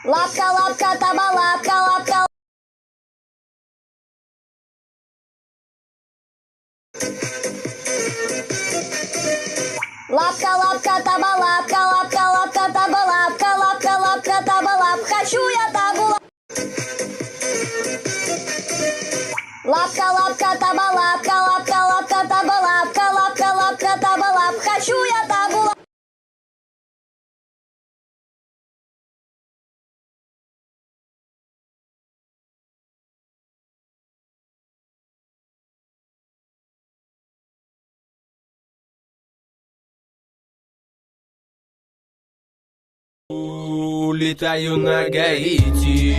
Лапка, лапка, таба, лапка, лапка. Лапка, лапка, таба, лапка, лапка, лапка, таба, лапка, лапка, лапка, таба, лап. Хочу я табу. Лапка, лапка, таба, лапка, лапка, лапка, таба, лапка, лапка, лапка, таба, лап. Хочу я табу. Улетаю на Гаити.